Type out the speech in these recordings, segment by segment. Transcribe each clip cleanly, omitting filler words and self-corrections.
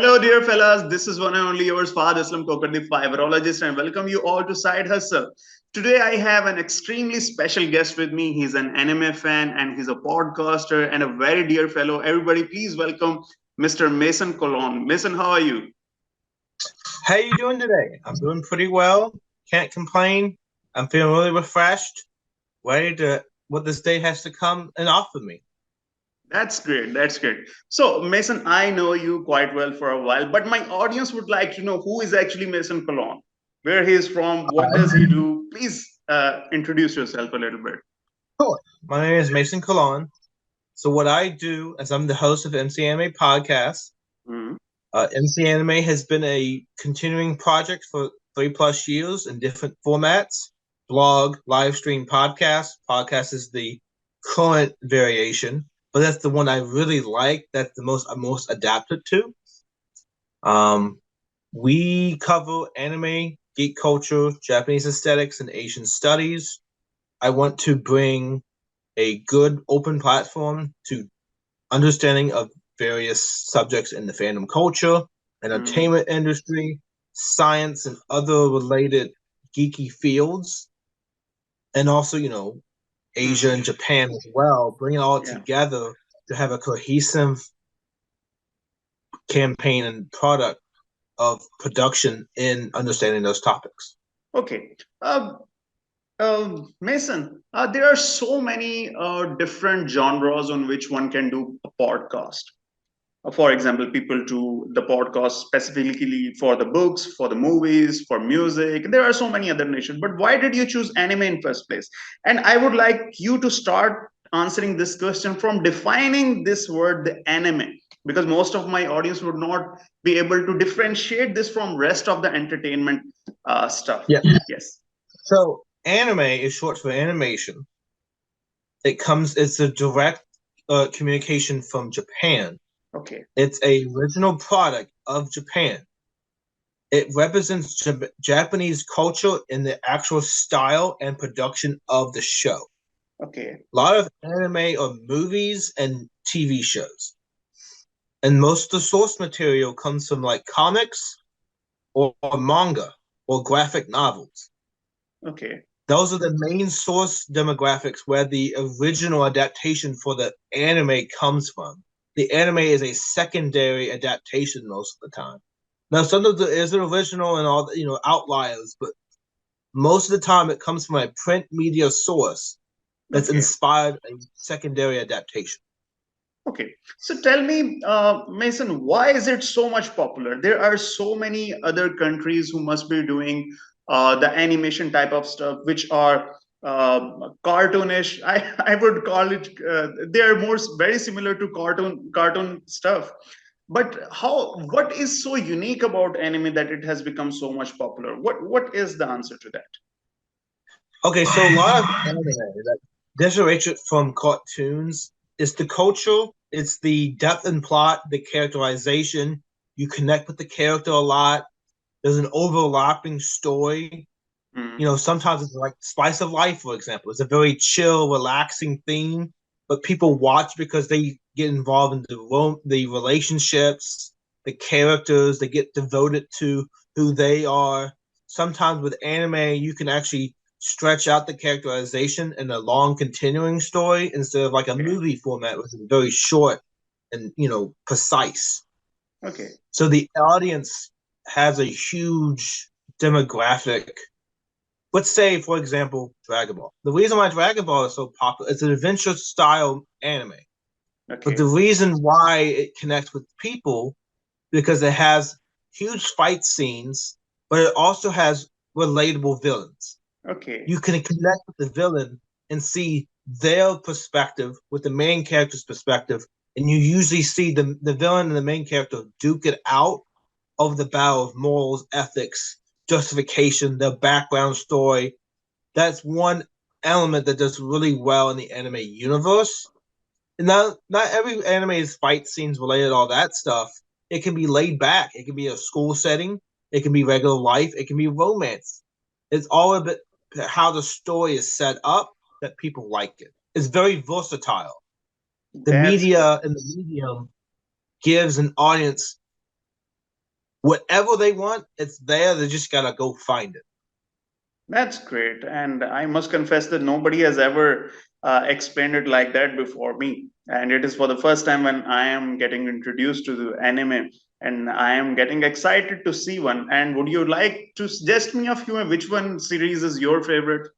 Hello, dear fellas. This is one and only yours, fahad.aslam.khokhar, the fiberologist, and welcome you all to Side Hustle. Today, I have an extremely special guest with me. He's an anime fan and he's a podcaster and a very dear fellow. Everybody, please welcome Mr. Maison Collawn. Mason, how are you? How you doing today? I'm doing pretty well. Can't complain. I'm feeling really refreshed, ready to what this day has to come and offer me. That's great. That's great. So, Mason, I know you quite well for a while, but my audience would like to know who is actually Mason Collawn, where he is from, what does he do? Please introduce yourself a little bit. Sure. My name is Maison Collawn. So what I do is I'm the host of MC Anime Podcast. Mhm. MC Anime has been a continuing project for 3+ years in different formats: blog, live stream, podcast. Podcast is the current variation, but that's the one I really like. That's the most I'm most adapted to. We cover anime, geek culture, Japanese aesthetics, and Asian studies. I want to bring a good open platform to understanding of various subjects in the fandom culture, Mhm. entertainment industry, science, and other related geeky fields, and also, Asia Mhm. and Japan as well. Bring it all Yeah. together to have a cohesive campaign and product of production in understanding those topics. Okay. Mason, there are so many different genres on which one can do a podcast. For example, people do the podcast specifically for the books, for the movies, for music. There are so many other niches. But why did you choose anime in first place? And I would like you to start answering this question from defining this word, the anime, because most of my audience would not be able to differentiate this from rest of the entertainment stuff. Yeah. Yes. So anime is short for animation. It's a direct communication from Japan. Okay. It's a original product of Japan. It represents Japanese culture in the actual style and production of the show. Okay. A lot of anime are movies and TV shows. And most of the source material comes from like comics or manga or graphic novels. Okay. Those are the main source demographics where the original adaptation for the anime comes from. The anime is a secondary adaptation most of the time. Now, sometimes it is an original and all outliers, but most of the time it comes from a print media source that's Okay. inspired a secondary adaptation. Okay. So tell me, Mason, why is it so much popular? There are so many other countries who must be doing the animation type of stuff, which are cartoonish. I would call it. They are more very similar to cartoon stuff. But how? What is so unique about anime that it has become so much popular? What is the answer to that? Okay, so a lot of anime that differentiates from cartoons is the culture, it's the depth and plot, the characterization. You connect with the character a lot. There's an overlapping story. Mm, Sometimes it's like Spice of Life, for example. It's a very chill, relaxing theme, but people watch because they get involved in the relationships, the characters. They get devoted to who they are. Sometimes with anime, you can actually stretch out the characterization in a long, continuing story instead of like a okay. movie format, which is very short and precise. Okay. So the audience has a huge demographic. Let's say, for example, Dragon Ball. The reason why Dragon Ball is so popular is an adventure style anime. But the Okay. reason why it connects with people because it has huge fight scenes, but it also has relatable villains. Okay. You can connect with the villain and see their perspective with the main character's perspective, and you usually see the villain and the main character duke it out of the battle of morals, ethics, justification, their background story. That's one element that does really well in the anime universe. And not every anime's fight scenes related to all that stuff. It can be laid back. It can be a school setting. It can be regular life. It can be romance. It's all a bit how the story is set up that people like it. It's very versatile. The That's great. media and the medium gives an audience Whatever they want, it's there. They just gotta go find it. That's great. And I must confess that nobody has ever explained it like that before me. And it is for the first time when I am getting introduced to the anime, and I am getting excited to see one. And would you like to suggest me a few? Which one series is your favorite?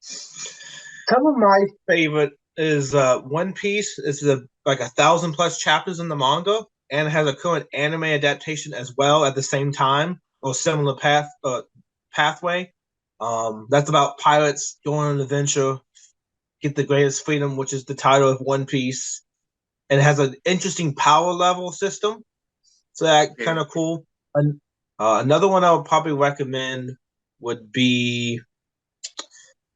Some of my favorite is One Piece. It's like 1,000+ chapters in the manga, and it has a current anime adaptation as well at the same time or similar pathway. That's about pirates going on an adventure, get the greatest freedom, which is the title of One Piece, and it has an interesting power level system. So that Okay. kind of cool. And another one I would probably recommend would be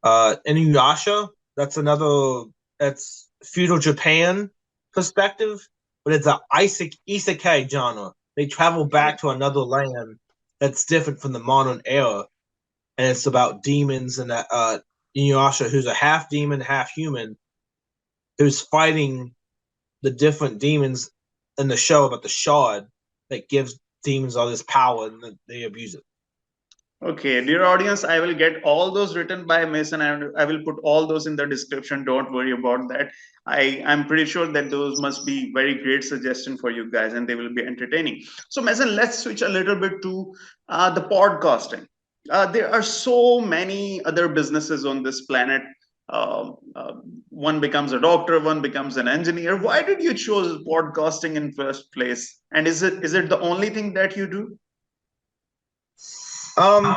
Inuyasha. That's feudal Japan perspective, but it's a isekai genre. They travel back to another land that's different from the modern era, and it's about demons and Inuyasha, who's a half demon, half human, who's fighting the different demons in the show about the shard that gives demons all this power and they abuse it. Okay, dear audience, I will get all those written by Mason and I will put all those in the description. Don't worry about that. I'm pretty sure that those must be very great suggestion for you guys and they will be entertaining. So Mason, let's switch a little bit to the podcasting. There are so many other businesses on this planet. One becomes a doctor, one becomes an engineer. Why did you choose podcasting in first place? And is it the only thing that you do? Um,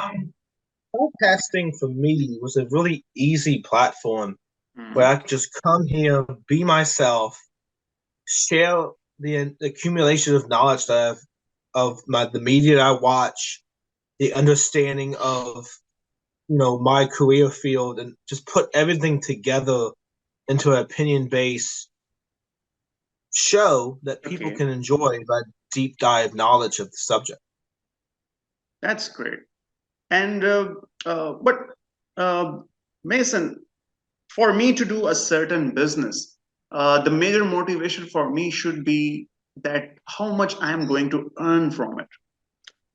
Podcasting for me was a really easy platform where Mhm. I could just come here, be myself, share the accumulation of knowledge that I've of the media that I watch, the understanding of my career field, and just put everything together into an opinion based show that people Okay, can enjoy by deep dive knowledge of the subject. that's great. And but uh, Mason, for me to do a certain business, the major motivation for me should be that how much I am going to earn from it.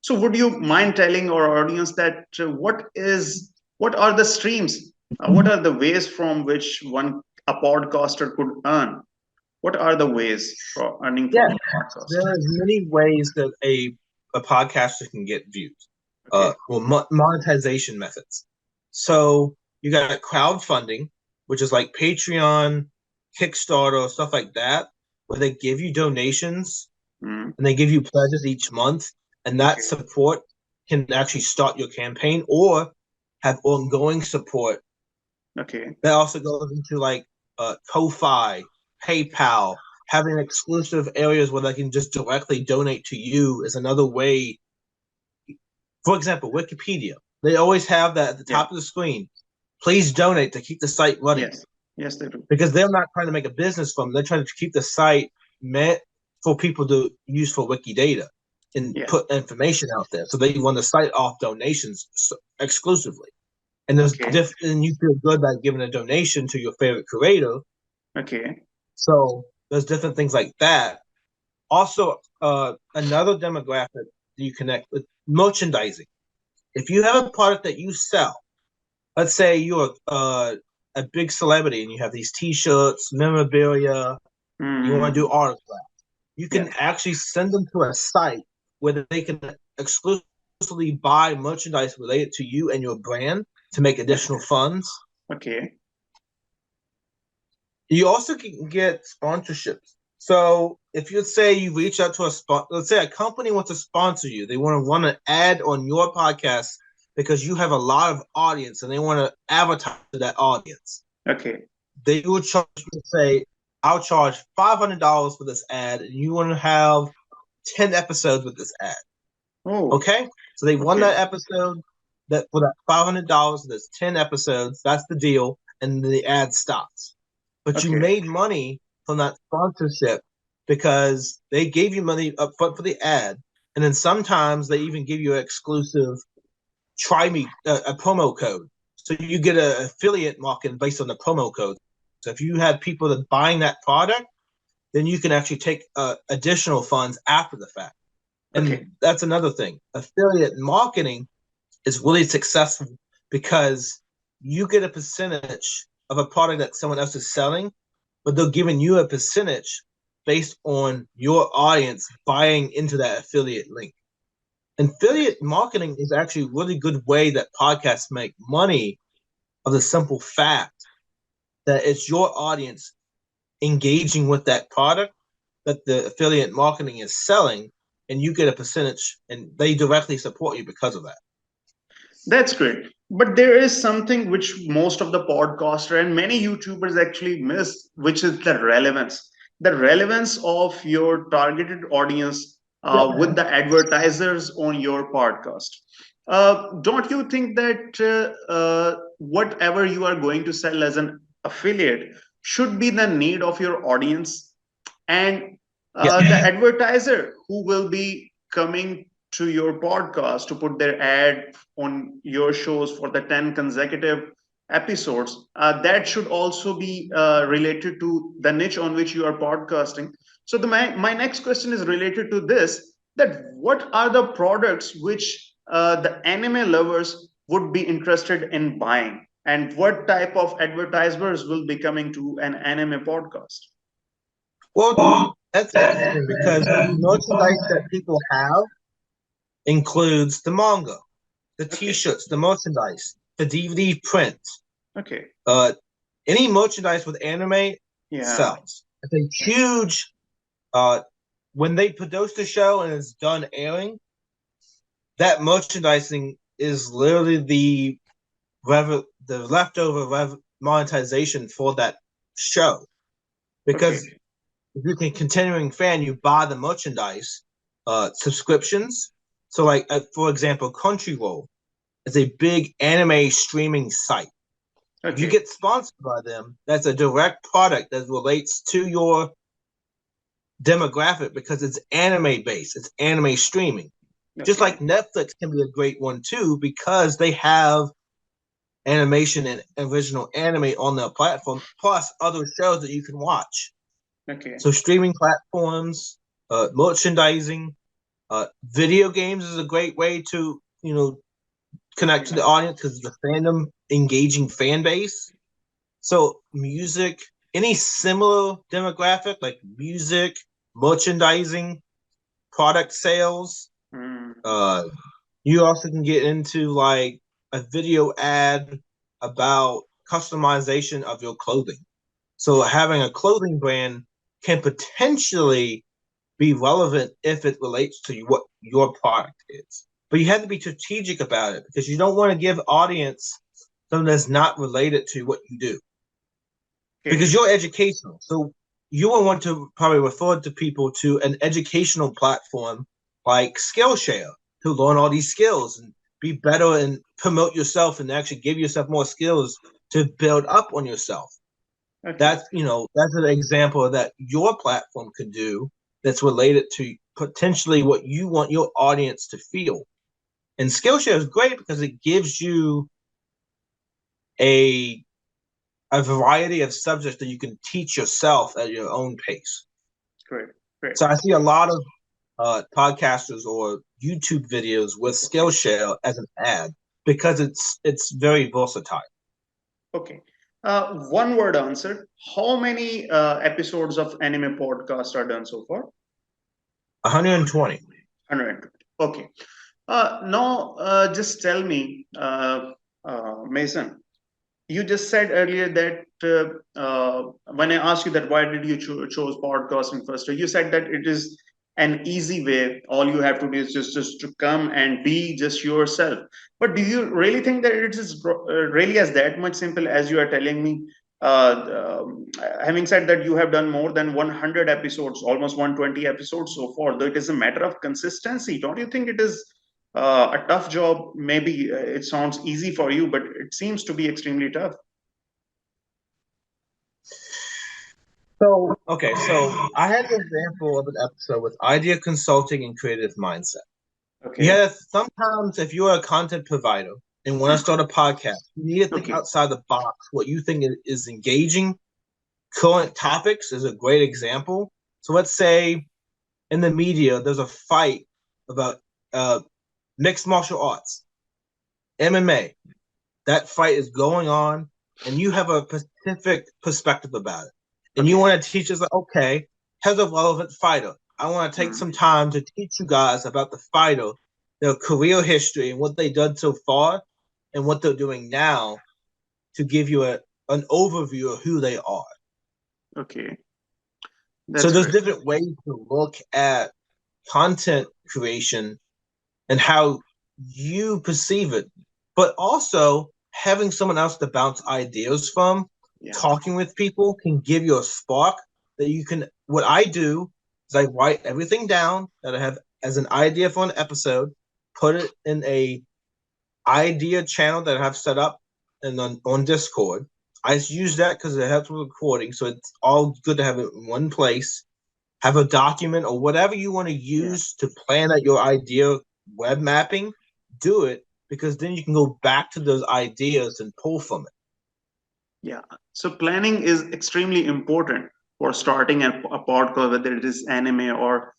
So, would you mind telling our audience that what are the streams? What are the ways from which a podcaster could earn? What are the ways for earning Yeah, from a podcast? there are many ways that a podcaster can get views. Okay. Monetization methods. So you got crowdfunding, which is like Patreon, Kickstarter, stuff like that, where they give you donations Mm, and they give you pledges each month, and that okay. support can actually start your campaign or have ongoing support. Okay. That also goes into like Ko-fi, PayPal, having exclusive areas where they can just directly donate to you is another way. For example, Wikipedia, they always have that at the Yeah. top of the screen. Please donate to keep the site running Yes. Yes, they do. because they're not trying to make a business from it. They're trying to keep the site meant for people to use for Wikidata and Yeah. put information out there. So they run the site off donations exclusively. And Okay. and you feel good about giving a donation to your favorite creator. Okay. So there's different things like that. Also, another demographic that you connect with merchandising. If you have a product that you sell, let's say you're a big celebrity and you have these T-shirts, memorabilia, you want to do Mm, autographs, you yeah. can actually send them to a site where they can exclusively buy merchandise related to you and your brand to make additional funds. Okay. You also can get sponsorships. So if you say you reach out to let's say a company wants to sponsor you, they want to run an ad on your podcast because you have a lot of audience and they want to advertise to that audience. Okay. They will charge you, say, I'll charge $500 for this ad, and you want to have 10 episodes with this ad. Oh, Okay, so they won okay. that episode that for that $500. There's 10 episodes. That's the deal, and the ad stops. But you Okay. made money from that sponsorship because they gave you money up front for the ad, and then sometimes they even give you an exclusive try me a promo code, so you get an affiliate marketing based on the promo code. So if you have people that buying that product, then you can actually take additional funds after the fact. And Okay. that's another thing. Affiliate marketing is really successful because you get a percentage of a product that someone else is selling, but they're giving you a percentage based on your audience buying into that affiliate link. Affiliate marketing is actually a really good way that podcasts make money of the simple fact that it's your audience engaging with that product that the affiliate marketing is selling, and you get a percentage, and they directly support you because of that. That's great. But there is something which most of the podcaster and many YouTubers actually miss, which is the relevance. The relevance of your targeted audience with the advertisers on your podcast. Don't you think that whatever you are going to sell as an affiliate should be the need of your audience? And Yeah. the advertiser who will be coming to your podcast to put their ad on your shows for the 10 consecutive episodes, that should also be related to the niche on which you are podcasting. So my next question is related to this, that what are the products which the anime lovers would be interested in buying, and what type of advertisers will be coming to an anime podcast? Well, that's interesting because the merchandise that people have includes the manga, the Okay. T-shirts, the merchandise, the DVD print. Okay. Uh, any merchandise with anime Yeah. sells. It's a huge. Uh, when they produce the show and it's done airing, that merchandising is literally the leftover monetization for that show. Okay. Because if you're a continuing fan, you buy the merchandise, subscriptions. So, like for example, Crunchyroll is a big anime streaming site. If you Okay. get sponsored by them, that's a direct product that relates to your demographic because it's anime based, it's anime streaming. Just Okay. like Netflix can be a great one too because they have animation and original anime on their platform, plus other shows that you can watch. Okay. So streaming platforms, merchandising, video games is a great way to connect to Yeah. the audience because the fandom engaging fan base. So music, any similar demographic like music, merchandising, product sales. Mm. Uh, you also can get into like a video ad about customization of your clothing. So having a clothing brand can potentially be relevant if it relates to what your product is. But you have to be strategic about it because you don't want to give audience something that's not related to what you do. Okay. Because you're educational. So you will want to probably refer to people to an educational platform like Skillshare to learn all these skills and be better and promote yourself and actually give yourself more skills to build up on yourself. Okay. That's an example that your platform could do that's related to potentially what you want your audience to feel. And Skillshare is great because it gives you a a variety of subjects that you can teach yourself at your own pace. Great. Great. So I see a lot of podcasters or YouTube videos with Okay. Skillshare as an ad because it's very versatile. Okay. One word answer. How many episodes of anime podcast are done so far? 120. 120. Okay. Now, just tell me, Mason, you just said earlier that when I asked you that why did you chose podcasting first, you said that it is an easy way. All you have to do is just to come and be just yourself. But do you really think that it is really as that much simple as you are telling me? Having said that, you have done more than 100 episodes, almost 120 episodes so far. Though it is a matter of consistency, don't you think it is a tough job? Maybe it sounds easy for you, but it seems to be extremely tough. So I had an example of an episode with idea consulting and creative mindset. Okay. Yeah, sometimes if you're a content provider and want to start a podcast, you need to think Okay. outside the box. What you think is engaging. Current topics is a great example. So let's say in the media, there's a fight about mixed martial arts, MMA. That fight is going on, and you have a specific perspective about it. And you Okay. want to teach us, like, okay, as a relevant fighter, I want to take Mhm. some time to teach you guys about the fighter, their career history, and what they've done so far, and what they're doing now to give you an overview of who they are. Okay. So That's there's great. different ways to look at content creation and how you perceive it, but also having someone else to bounce ideas from, Yeah. talking with people can give you a spark that you can. What I do is I write everything down that I have as an idea for an episode, put it in a idea channel that I have set up and on Discord. I use that because it helps with recording, so it's all good to have it in one place. Have a document or whatever you want to Yeah. use to plan out your idea web mapping. Do it, because then you can go back to those ideas and pull from it. Yeah. So planning is extremely important for starting a podcast, whether it is anime or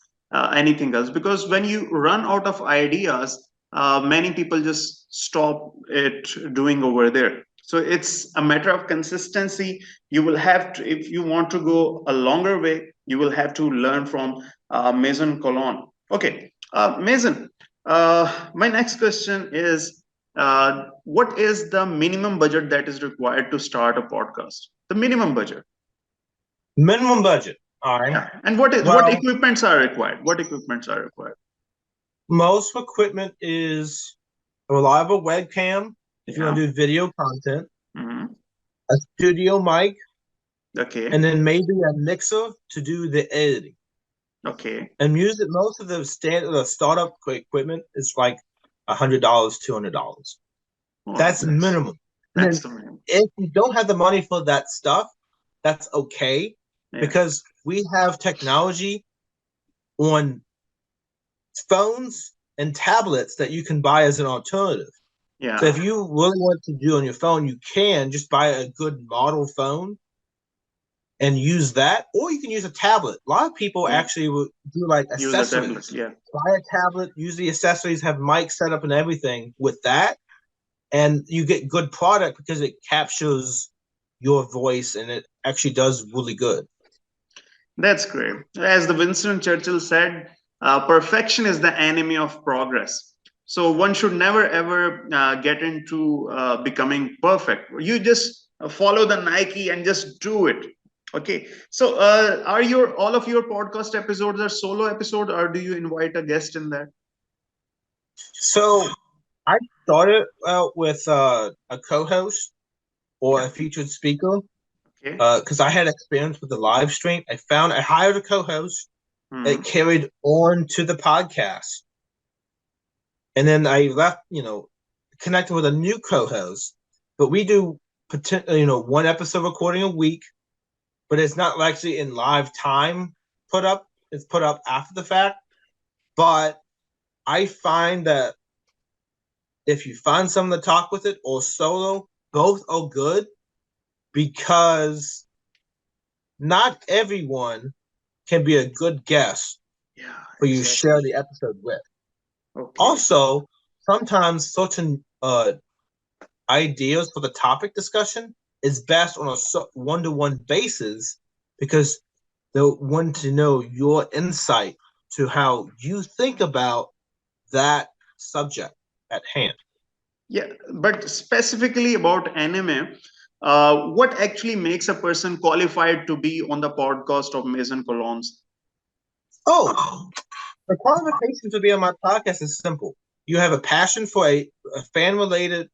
anything else, because when you run out of ideas, many people just stop it doing over there. So it's a matter of consistency. You will have to, if you want to go a longer way, you will have to learn from Maison Collawn. Okay, Maison. My next question is, what is the minimum budget that is required to start a podcast? The minimum budget. Minimum budget. All right. Yeah. And what Well, equipments are required? What equipments are required? most equipment is a reliable webcam if you want Yeah. to do video content, Hmm. a studio mic, and Okay. then maybe a mixer to do the editing. Okay. And music, most of the standard startup equipment is like $100, $200. Oh, That's minimum. And that's then the minimum. if you don't have the money for that stuff, that's okay, Yeah. because we have technology on phones and tablets that you can buy as an alternative. So if Yeah. you really want to do on your phone, you can just buy a good model phone and use that, or you can use a tablet. A lot of people Yeah. actually will do like Use a tablet. accessories. Yeah. Buy a tablet, use the accessories, have mics set up and everything with that, and you get good product because it captures your voice and it actually does really good. That's great. As the Winston Churchill said, perfection is the enemy of progress. So one should never ever get into becoming perfect. You just follow the Nike and just do it. Okay. So are your all of your podcast episodes are solo episode, or do you invite a guest in there? So I started out with a co-host or Yeah. a featured speaker Okay. because I had experience with the live stream. I hired a co-host that Hmm. carried on to the podcast, and then I left, connected with a new co-host. But we do one episode recording a week, but it's not actually in live time put up. It's put up after the fact. But I find that if you find someone to talk with it or solo, both are good because not everyone can be a good guest Yeah. who you share Exactly. the episode with. Okay. Also, sometimes certain ideas for the topic discussion is best on a one-to-one basis because they'll want to know your insight to how you think about that subject at hand. Yeah, but specifically about anime, what actually makes a person qualified to be on the podcast of Maison Collons? Oh, the qualification to be on my podcast is simple. You have a passion for a fan-related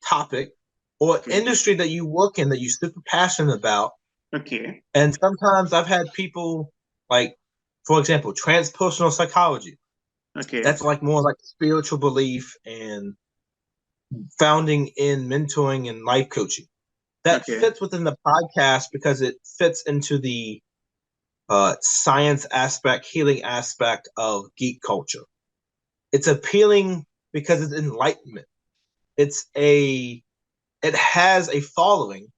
topic or Okay, industry that you work in that you're super passionate about. okay, And sometimes I've had people like, for example, transpersonal psychology. okay, That's like more like spiritual belief and founding in mentoring and life coaching. That okay, fits within the podcast because it fits into the science aspect, healing aspect of geek culture. It's appealing because it's enlightenment. It's it has a following,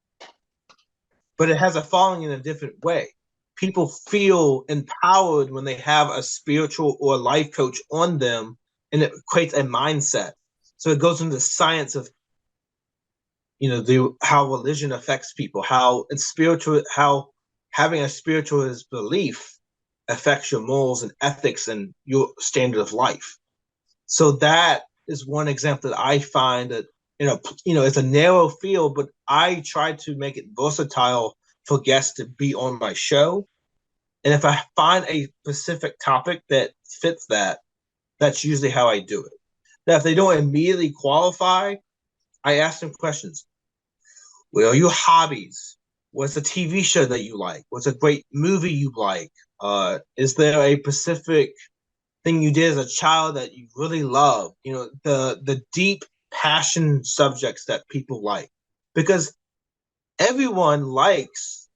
but it has a following in a different way. people feel empowered when they have a spiritual or life coach on them, and it creates a mindset. So it goes into the science of, how religion affects people, how having a spiritualist belief affects your morals and ethics and your standard of life. So that is one example that I find that, it's a narrow field, but I try to make it versatile for guests to be on my show. And if I find a specific topic that fits that, that's usually how I do it. Now, if they don't immediately qualify, I ask them questions. What are your hobbies? What's a TV show that you like? What's a great movie you like? Is there a specific thing you did as a child that you really love? The deep passion subjects that people like, because everyone likes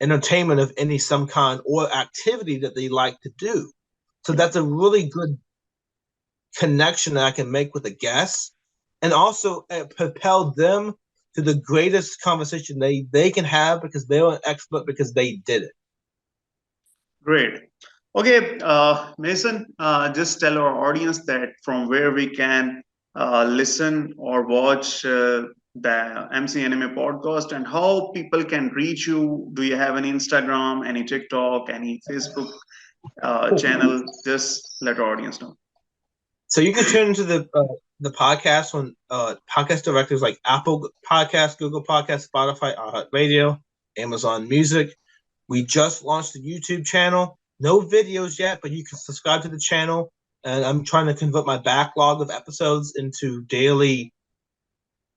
entertainment of some kind or activity that they like to do. So that's a really good connection that I can make with a guest, and also propel them to the greatest conversation they can have, because they're an expert because they did it. Great. Okay, Mason, just tell our audience that from where we can listen or watch the MC Anime podcast, and how people can reach you. Do you have any Instagram, any TikTok, any Facebook channel? Just let our audience know. So you can tune into the podcast on podcast directors like Apple Podcasts, Google Podcasts, Spotify, iHeartRadio, Amazon Music. We just launched the YouTube channel. No videos yet, but you can subscribe to the channel. And I'm trying to convert my backlog of episodes into daily,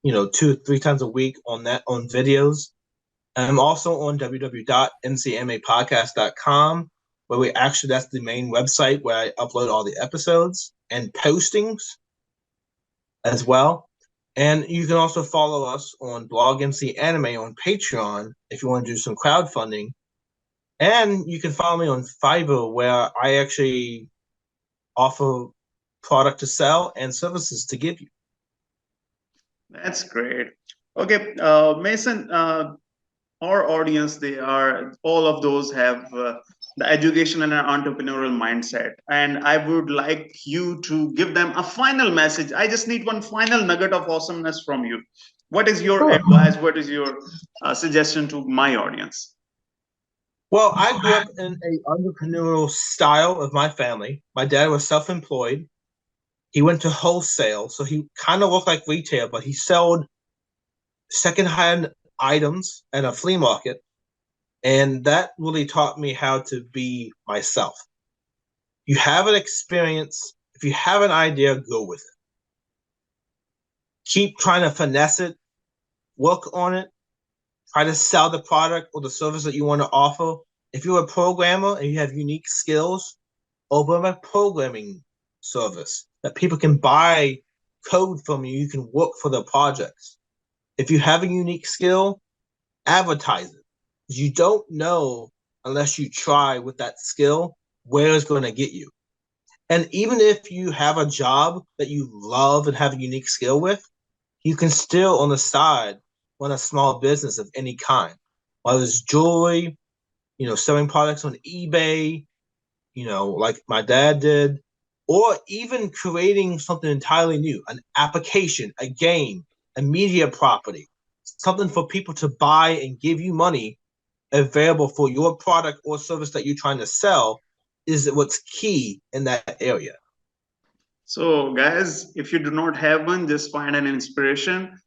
2-3 times a week on videos. And I'm also on www.ncmapodcast.com, where that's the main website where I upload all the episodes and postings as well. And you can also follow us on Blog MC Anime on Patreon if you want to do some crowdfunding. And you can follow me on Fiverr, where I actually offer product to sell and services to give you. That's great. Okay, Mason, our audience, all of those have the education and an entrepreneurial mindset. And I would like you to give them a final message. I just need one final nugget of awesomeness from you. What is your advice? What is your suggestion to my audience? Well, I grew up in an entrepreneurial style of my family. My dad was self-employed. He went to wholesale, so he kind of looked like retail, but he sold secondhand items at a flea market. And that really taught me how to be myself. You have an experience. If you have an idea, go with it. Keep trying to finesse it, work on it, try to sell the product or the service that you want to offer. If you're a programmer and you have unique skills, open a programming service that people can buy code from you. You can work for their projects. If you have a unique skill, advertise it. Because you don't know unless you try with that skill where it's going to get you. And even if you have a job that you love and have a unique skill with, you can still on the side run a small business of any kind. Whether it's jewelry, selling products on eBay, like my dad did, or even creating something entirely new, an application, a game, a media property, something for people to buy and give you money available for your product or service that you're trying to sell is what's key in that area. So, guys, if you do not have one, just find an inspiration.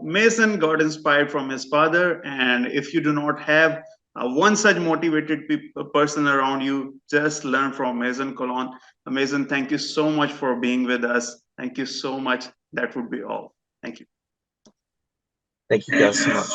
Mason got inspired from his father, and if you do not have one such motivated person around you, just learn from Maison Collawn. Mason, thank you so much for being with us. Thank you so much. That would be all. Thank you. Thank you guys so much.